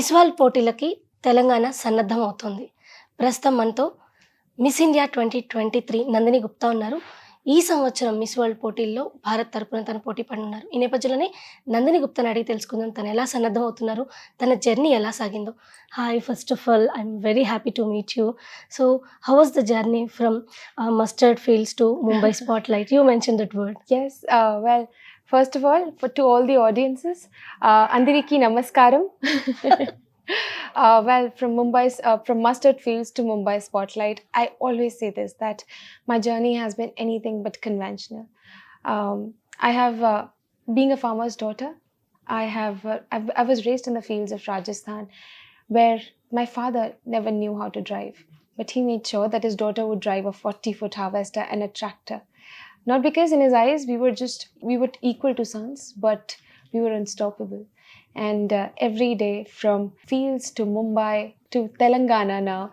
Miss World పోటీలకి తెలంగాణ సన్నద్ధమవుతోంది. ప్రస్తుతం మనతో మిస్ ఇండియా 2023 నందిని గుప్తా ఉన్నారు. ఈ సంవత్సరం మిస్ వరల్డ్ పోటీల్లో భారత్ తరపున తను పోటీ పడనున్నారు. ఈ నేపథ్యంలోనే నందిని గుప్తాని అడిగి తెలుసుకుందాం. తను ఎలా సన్నద్ధమవుతున్నారు? తన జర్నీ ఎలా సాగిందో? Hi, first of all I'm very happy to meet you. So how was the journey from mustard fields to Mumbai spotlight? You mentioned that word. Yes, well, first of all, to all the audiences, Andiriki Namaskaram. Well, from mustard fields to Mumbai spotlight, I always say this, that my journey has been anything but conventional. I have, being a farmer's daughter, I was raised in the fields of Rajasthan, where my father never knew how to drive, but he made sure that his daughter would drive a 40-foot harvester and a tractor. Not because in his eyes we were equal to sons, but we were unstoppable. And every day from fields to Mumbai to Telangana now,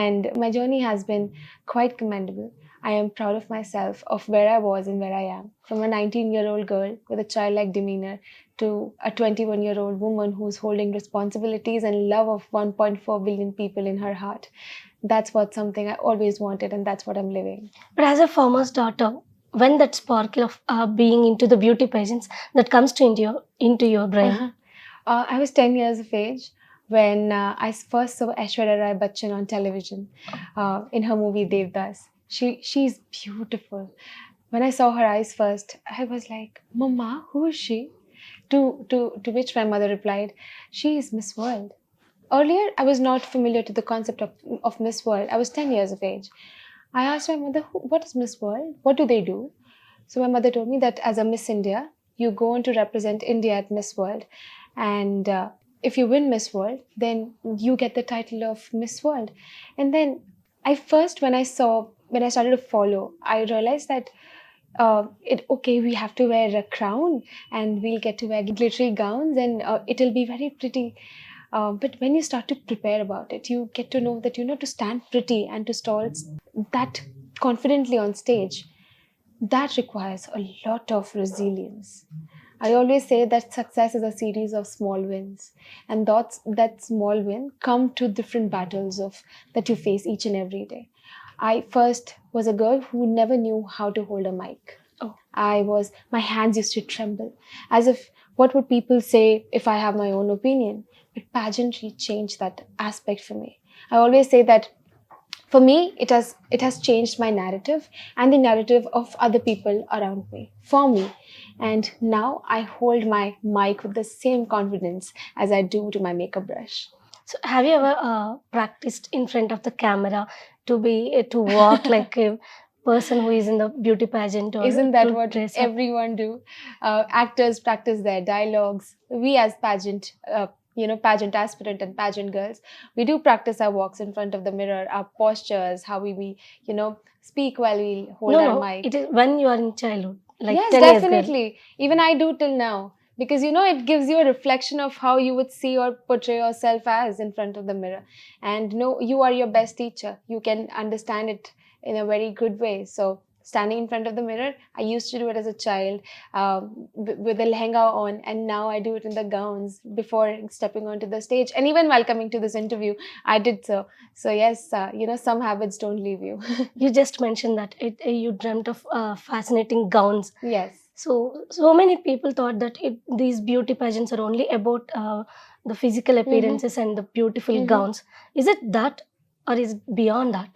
and my journey has been quite commendable. I am proud of myself, of where I was and where I am. From a 19-year-old girl with a childlike demeanor to a 21-year-old woman who's holding responsibilities and love of 1.4 billion people in her heart. That's what something I always wanted, and that's what I'm living. But as a farmer's daughter, when that sparkle of being into the beauty pageants that comes into your brain? I was 10 years of age when I first saw Aishwarya Rai Bachchan on television in her movie Devdas. She's beautiful. When I saw her eyes first, I was like, "Mama, who is she?" To which my mother replied, "She is Miss World." Earlier, I was not familiar to the concept of Miss World. I was 10 years of age. I asked my mother, "What is Miss World? What do they do?" So my mother told me that as a Miss India, you go on to represent India at Miss World. And if you win Miss World, then you get the title of Miss World. And then when I started to follow, I realized that we have to wear a crown and we'll get to wear glittery gowns and it'll be very pretty. But when you start to prepare about it, you get to know that to stand pretty and to stall that confidently on stage, that requires a lot of resilience. I always say that success is a series of small wins, and that small win come to different battles that you face each and every day. I first was a girl who never knew how to hold a mic. My hands used to tremble, as if what would people say if I have my own opinion. But pageantry changed that aspect for me. I always say that for me, it has changed my narrative and the narrative of other people around me for me. And now I hold my mic with the same confidence as I do to my makeup brush. So have you ever practiced in front of the camera to walk like a person who is in the beauty pageant? Or isn't that what everyone do? Actors practice their dialogues. We as pageant aspirant and pageant girls, we do practice our walks in front of the mirror, our postures, how we speak while we hold our mic. It is when you are in childhood, like yes, 10 definitely years girl. Even I do till now, because it gives you a reflection of how you would see or portray yourself as in front of the mirror. And you are your best teacher. You can understand it in a very good way. So standing in front of the mirror, I used to do it as a child with a lehenga on, and now I do it in the gowns before stepping onto the stage, and even while coming to this interview I did so yes, some habits don't leave you. You just mentioned that you dreamt of fascinating gowns. Yes. So many people thought that these beauty pageants are only about the physical appearances and the beautiful gowns. Is it that, or is it beyond that?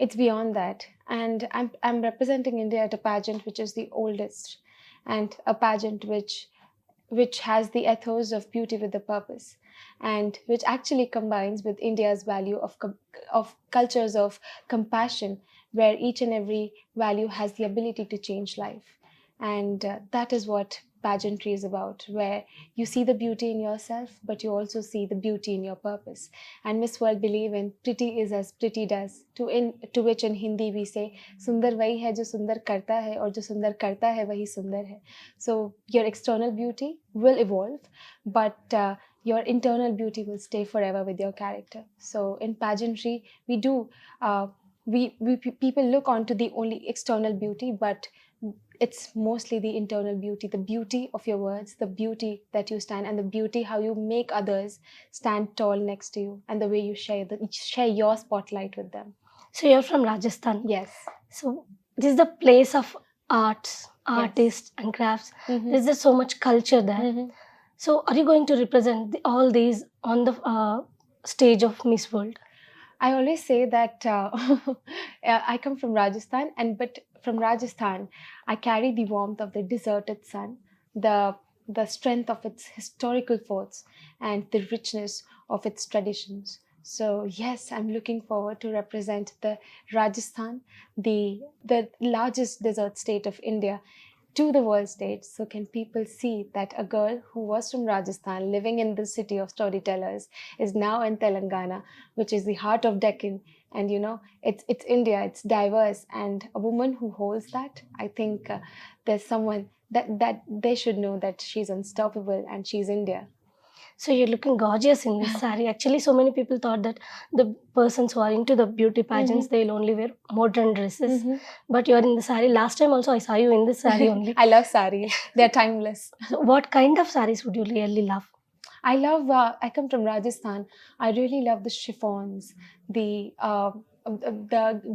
It's beyond that. And I'm representing India at a pageant which is the oldest, and a pageant which has the ethos of beauty with a purpose, and which actually combines with India's value of cultures of compassion, where each and every value has the ability to change life. And that is what pageantry is about, where you see the beauty in yourself, but you also see the beauty in your purpose. And Miss World believe in pretty is as pretty does, to which in Hindi we say sundar wahi hai jo sundar karta hai, aur jo sundar karta hai wahi sundar hai. So your external beauty will evolve, but your internal beauty will stay forever with your character. So in pageantry we do people look onto the only external beauty, but it's mostly the internal beauty of your words, the beauty that you stand, and the beauty how you make others stand tall next to you, and the way you share your spotlight with them. So you're from Rajasthan. Yes. So this is the place of arts, Yes. artists and crafts. Mhm. There's so much culture there. Mhm. So are you going to represent all these on the stage of Miss World? I always say that I come from Rajasthan, but from Rajasthan, I carry the warmth of the deserted sun, the strength of its historical forts, and the richness of its traditions. So yes, I'm looking forward to represent the Rajasthan, the largest desert state of India, to the world stage, so can people see that a girl who was from Rajasthan living in the city of storytellers is now in Telangana, which is the heart of Deccan. And it's India, it's diverse, and a woman who holds that, I think there's someone that they should know that she's unstoppable and she's India. So you're looking gorgeous in this saree. Actually, so many people thought that the persons who are into the beauty pageants, they'll only wear modern dresses. But you're in the saree. Last time also I saw you in this saree only. I love saris, they're timeless. So what kind of sarees would you really love? I love, I come from Rajasthan. I really love the chiffons, the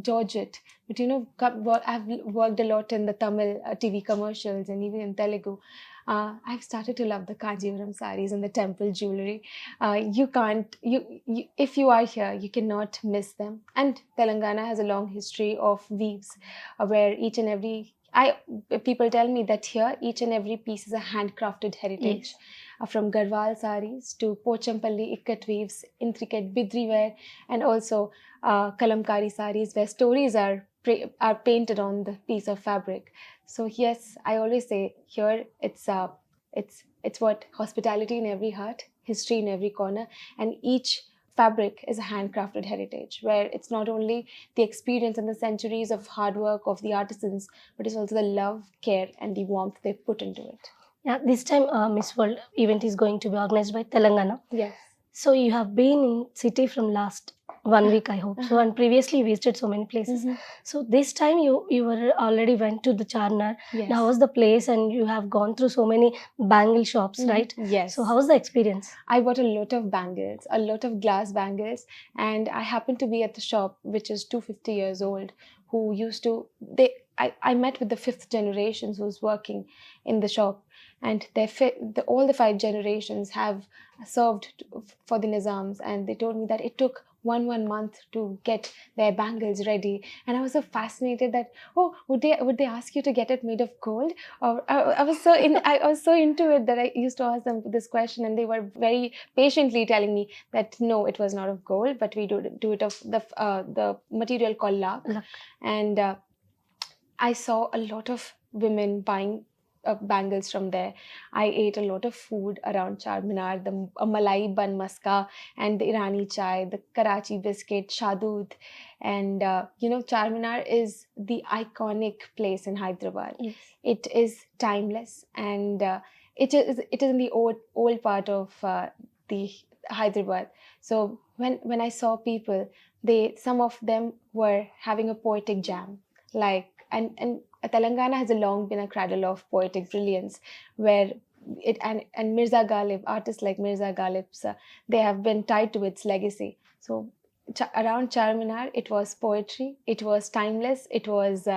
Georgette. But I've worked a lot in the Tamil TV commercials and even in Telugu. I've started to love the Kanjivaram saris and the temple jewelry. You can't, if you are here, you cannot miss them. And Telangana has a long history of weaves, where each and every, people tell me that here each and every piece is a handcrafted heritage. Yes. From Garhwal saris to Pochampalli ikat weaves, intricate bidri wear, and also kalamkari saris where stories are painted on the piece of fabric. So yes, I always say here it's what hospitality in every heart, history in every corner, and each fabric is a handcrafted heritage where it's not only the experience and the centuries of hard work of the artisans, but it's also the love, care, and the warmth they put into it. Yeah, this time Miss World event is going to be organized by Telangana. Yes. So you have been in city from last 1 week, I hope. So and previously you visited so many places. So this time you were already went to the Charminar. Yes. Now, how was the place? And you have gone through so many bangle shops, right? Yes. So how was the experience? I bought a lot of bangles, a lot of glass bangles, and I happened to be at the shop, which is 250 years old, who used to, I met with the fifth generations who's working in the shop, and all the 5 generations have served for the Nizams, and they told me that it took one month to get their bangles ready. And I was so fascinated that, oh, would they ask you to get it made of gold? Or I was so into it that I used to ask them this question, and they were very patiently telling me that no, it was not of gold, but we do it of the material called lak. And I saw a lot of women buying bangles from there. I ate a lot of food around Charminar, the malai bun maska, and the Irani chai, the Karachi biscuit, shadud. And Charminar is the iconic place in Hyderabad. Yes. It is timeless, and it is in the old part of the Hyderabad. So when I saw people, some of them were having a poetic jam, like, and Telangana has long been a cradle of poetic brilliance, where and Mirza Ghalib, artists like Mirza Ghalib, they have been tied to its legacy. So around Charminar, it was poetry, it was timeless, it was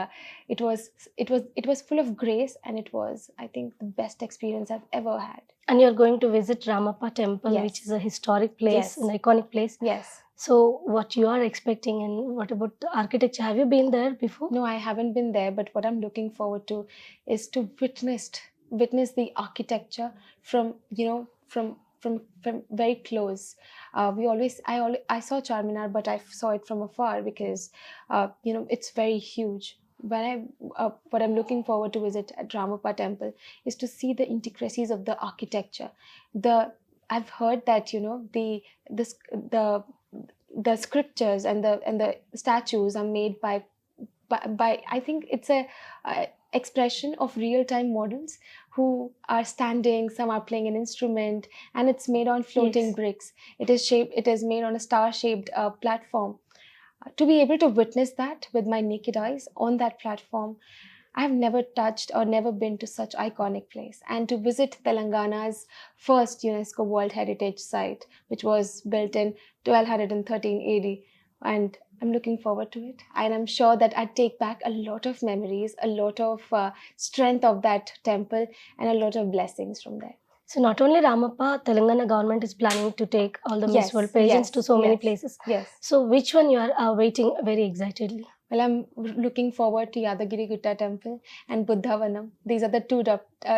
full of grace, and it was, I think, the best experience I've ever had. And you're going to visit Ramapa Temple, Yes. which is a historic place, Yes. an iconic place. Yes. So what you are expecting, and what about the architecture? Have you been there before? No, I haven't been there, but what I'm looking forward to is to witness the architecture from very close. I saw Charminar, but I saw it from afar because it's very huge. What I'm looking forward to visit at Ramapa Temple is to see the intricacies of the architecture. I've heard that the scriptures and the statues are made by I think it's a expression of real-time models who are standing, some are playing an instrument, and it's made on floating bricks. It is made on a star-shaped platform. To be able to witness that with my naked eyes on that platform, I've never touched or never been to such iconic place. And to visit Telangana's first UNESCO World Heritage Site, which was built in 1213 AD, and I'm looking forward to it. And I'm sure that I'd take back a lot of memories, a lot of strength of that temple, and a lot of blessings from there. So not only Ramappa, Telangana government is planning to take all the Miss Yes, World pageants yes, to so many yes, places. Yes. So which one you are waiting very excitedly? Well, I'm looking forward to Yadagiri Gutta Temple and Buddhavanam. These are the two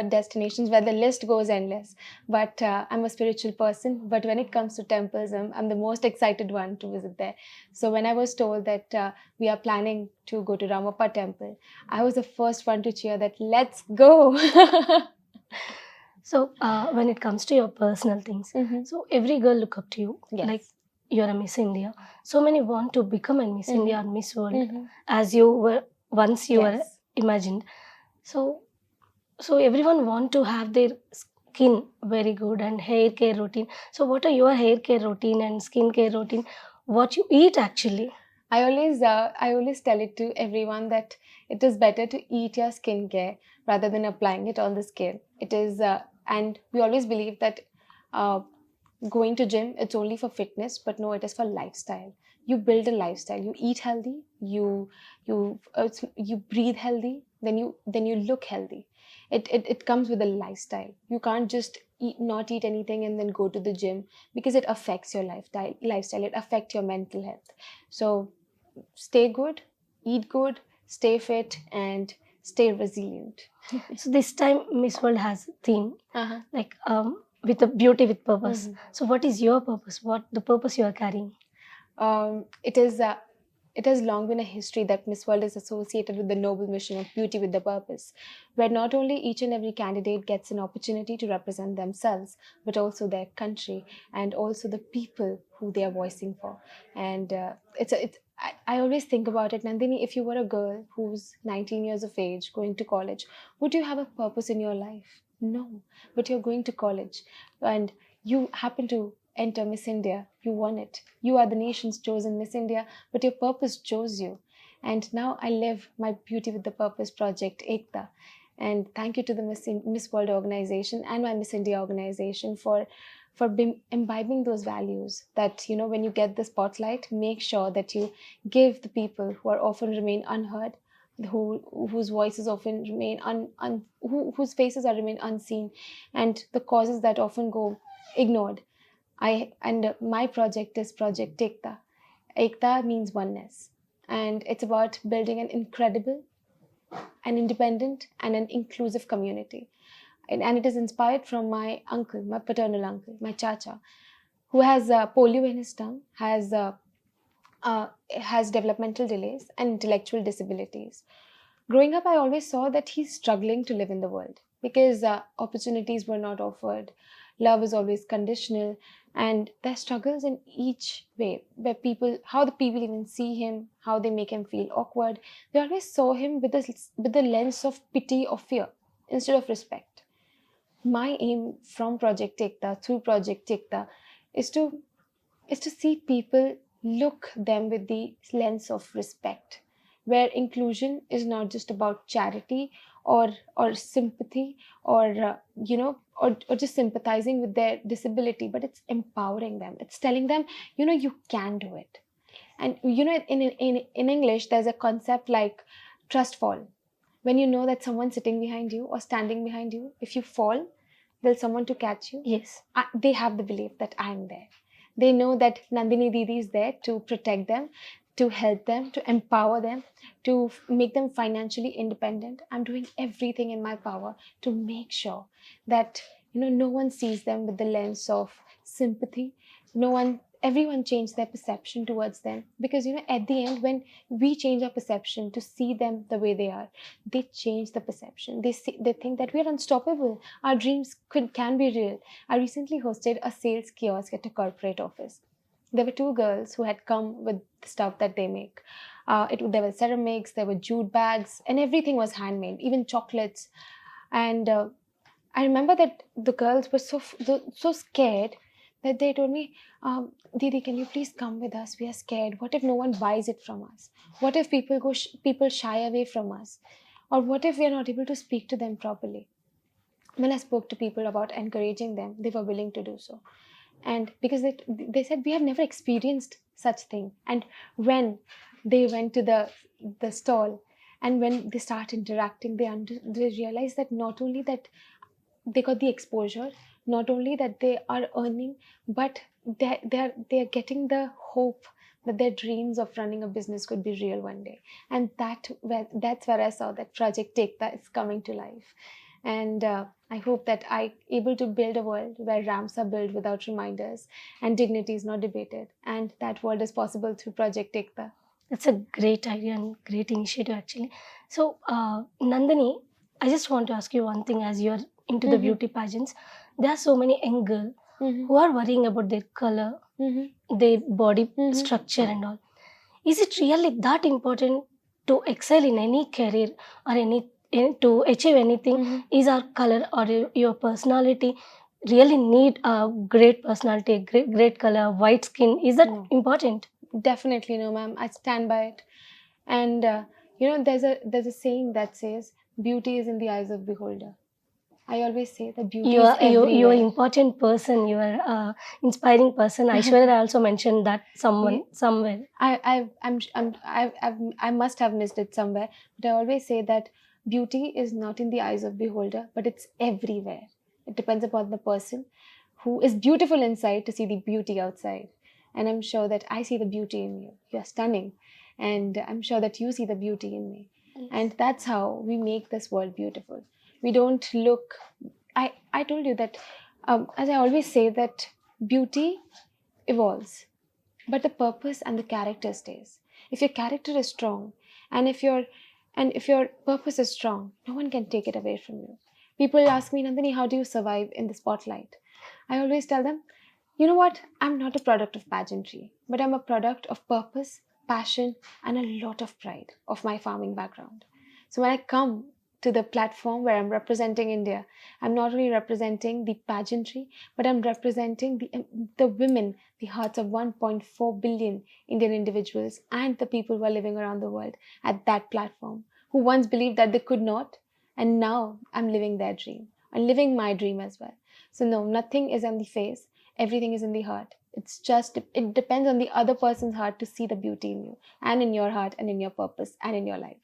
destinations where the list goes endless. But I'm a spiritual person. But when it comes to temples, I'm the most excited one to visit there. So when I was told that we are planning to go to Ramapa Temple, I was the first one to cheer that, let's go. So when it comes to your personal things, so every girl look up to you. Yes. Like you're a Miss India. So many want to become a Miss India or Miss World as you were once you were Yes. imagined. So everyone want to have their skin very good and hair care routine. So what are your hair care routine and skin care routine? What you eat actually? I always tell it to everyone that it is better to eat your skincare rather than applying it on the skin. It is, and we always believe that uh, going to gym, it's only for fitness, but no, it is for lifestyle. You build a lifestyle. You eat healthy. You breathe healthy. Then you look healthy. It comes with a lifestyle. You can't just not eat anything and then go to the gym, because it affects your lifestyle. It affects your mental health. So stay good, eat good, stay fit, and stay resilient. So this time Miss World has a theme Uh-huh. like with a beauty with purpose. So what is your purpose? What the purpose you are carrying? It has long been a history that Miss World is associated with the noble mission of beauty with a purpose, where not only each and every candidate gets an opportunity to represent themselves, but also their country and also the people who they are voicing for. And I always think about it, Nandini, if you were a girl who's 19 years of age going to college, would you have a purpose in your life? No, but you're going to college and you happen to enter Miss India. You won it. You are the nation's chosen Miss India, but your purpose chose you. And now I live my Beauty with the Purpose project, Ekta. And thank you to the Miss World organization and my Miss India organization for imbibing those values that, when you get the spotlight, make sure that you give the people who are often remain unheard, whose voices often remain whose faces are remain unseen, and the causes that often go ignored. My project is Project Tikka. Ekta means oneness, and it's about building an incredible, an independent, and an inclusive community. And it is inspired from my uncle, my paternal uncle, my chacha, who has polio in his tongue, has developmental delays and intellectual disabilities. Growing up, I always saw that he's struggling to live in the world because opportunities were not offered. Love is always conditional, and there are struggles in each way where how the people even see him, how they make him feel awkward. They always saw him with the lens of pity or fear instead of respect. My aim from Project Tikta, through Project Tikta, is to see people look them with the lens of respect, where inclusion is not just about charity or sympathy or or just sympathizing with their disability, but it's empowering them. It's telling them, you can do it. And in English, there's a concept like trust fall. When you know that someone's sitting behind you or standing behind you, if you fall, there's someone to catch you. Yes. They have the belief that I'm there. They know that Nandini Didi is there to protect them, to help them, to empower them, to make them financially independent. I'm doing everything in my power to make sure that no one sees them with the lens of sympathy. Everyone changed their perception towards them, because at the end, when we change our perception to see them the way they are, they change the perception. They think that we are unstoppable. Our dreams can be real. I recently hosted a sales kiosk at a corporate office. There were two girls who had come with the stuff that they make. There were ceramics, there were jute bags, and everything was handmade, even chocolates. And I remember that the girls were so scared that they told me, Didi, can you please come with us? We are scared. What if no one buys it from us? What if people shy away from us? Or what if we are not able to speak to them properly? When I spoke to people about encouraging them, they were willing to do so. And because they said we have never experienced such thing. And when they went to the stall, and when they start interacting, they realize that not only that they got the exposure, not only that they are earning, but they're getting the hope that their dreams of running a business could be real one day. And that's where I saw that Project Take That is coming to life. And I hope that I able to build a world where ramps are built without reminders and dignity is not debated, and that world is possible through Project Take That. That's a great idea and great initiative actually. So, Nandini, I just want to ask you one thing. As you're into the beauty pageants, there are so many young girls who are worrying about their color, their body structure, and all. Is it really that important to excel in any career or to achieve anything? Is our color or your personality really need a great personality, great color, white skin? Is that No. important? Definitely no, ma'am. I stand by it. And there's a saying that says beauty is in the eyes of beholder. I always say that beauty You is are everywhere. you are important person. You are inspiring person. Aishwarya also mentioned that somewhere. I must have missed it somewhere, but I always say that beauty is not in the eyes of beholder, but it's everywhere. It depends upon the person who is beautiful inside to see the beauty outside. And I'm sure that I see the beauty in you. You're stunning, and I'm sure that you see the beauty in me. Yes. And that's how we make this world beautiful. We don't look. I told you that, as I always say, that beauty evolves, but the purpose and the character stays. If your character is strong, and if your purpose is strong, no one can take it away from you. People ask me, Nandini, how do you survive in the spotlight? I always tell them, you know what? I'm not a product of pageantry, but I'm a product of purpose, passion, and a lot of pride of my farming background. So when I come to the platform where I'm representing India, I'm not only representing the pageantry, but I'm representing the women, the hearts of 1.4 billion Indian individuals and the people who are living around the world at that platform, who once believed that they could not, and now I'm living their dream. I'm living my dream as well. So no, nothing is on the face. Everything is in the heart. It depends on the other person's heart to see the beauty in you and in your heart and in your purpose and in your life.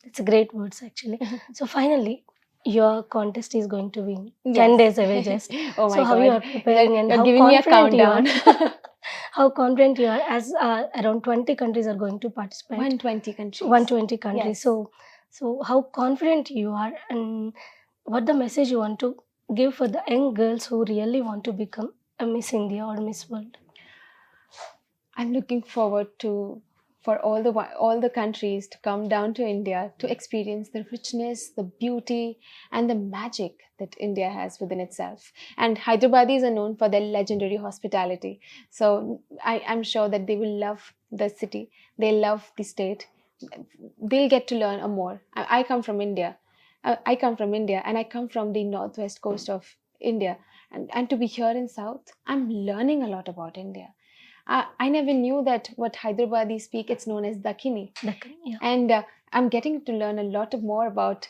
It's a great words actually. So finally, your contest is going to be in Yes. 10 days away just. Oh my So how God. you are preparing and You're how giving me a confident you countdown. are? How confident you are, as around 20 countries are going to participate. 120 countries. 120 countries. Yes. So how confident you are, and what the message you want to give for the young girls who really want to become a Miss India or Miss World? I'm looking forward for all the countries to come down to India to experience the richness, the beauty, and the magic that India has within itself. And Hyderabadis are known for their legendary hospitality. So I'm sure that they will love the city. They love the state. They'll get to learn more. I come from India. I come from India, and I come from the northwest coast of India. And to be here in South, I'm learning a lot about India. I never knew that what Hyderabadi speak, it's known as Dakhini. Dakini, yeah. And I'm getting to learn a lot more about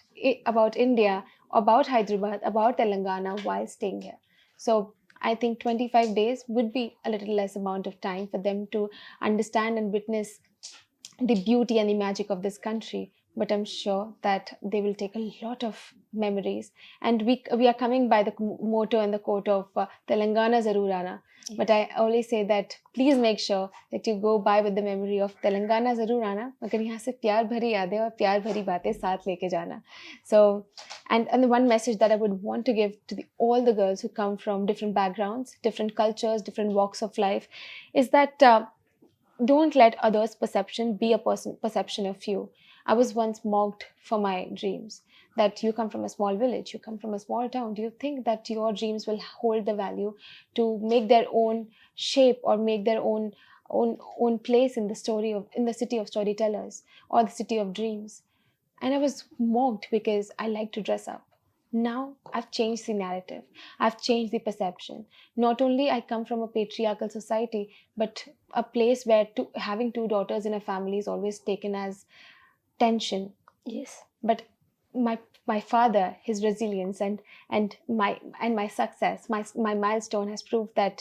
India, about Hyderabad, about Telangana while staying here. So I think 25 days would be a little less amount of time for them to understand and witness the beauty and the magic of this country. But I'm sure that they will take a lot of memories. And we are coming by the motto and the quote of Telangana Zarur Aana. Yes. But I always say that please make sure that you go by with the memory of Telangana Zarur Aana, मगर यहाँ से प्यार भरी यादें और प्यार भरी बातें साथ लेके जाना. So, and the one message that I would want to give to all the girls who come from different backgrounds, different cultures, different walks of life, is that don't let others' perception be a perception of you. I was once mocked for my dreams, that you come from a small village, you come from a small town. Do you think that your dreams will hold the value to make their own shape or make their own place in the city of storytellers or the city of dreams? And I was mocked because I like to dress up. Now I've changed the narrative. I've changed the perception. Not only I come from a patriarchal society, but a place where having two daughters in a family is always taken as tension. Yes. But my father, his resilience and my success, my milestone has proved that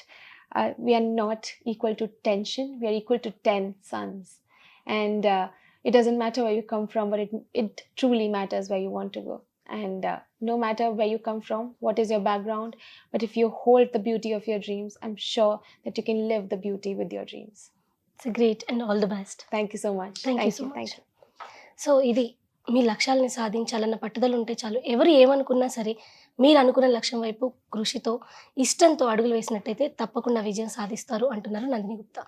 we are not equal to tension. We are equal to 10 suns, and it doesn't matter where you come from, but it truly matters where you want to go. And no matter where you come from, what is your background, but if you hold the beauty of your dreams, I'm sure that you can live the beauty with your dreams. It's great and all the best. Thank you so much. Thank you Thank so you. Much. Thank you. So ఇది మీ లక్ష్యాలని సాధించాలన్న పట్టుదల ఉంటే చాలు. ఎవరు ఏమనుకున్నా సరే మీరు అనుకున్న లక్ష్యం వైపు కృషితో, ఇష్టంతో అడుగులు వేసినట్టయితే తప్పకుండా విజయం సాధిస్తారు అంటున్నారు నందిని గుప్తా.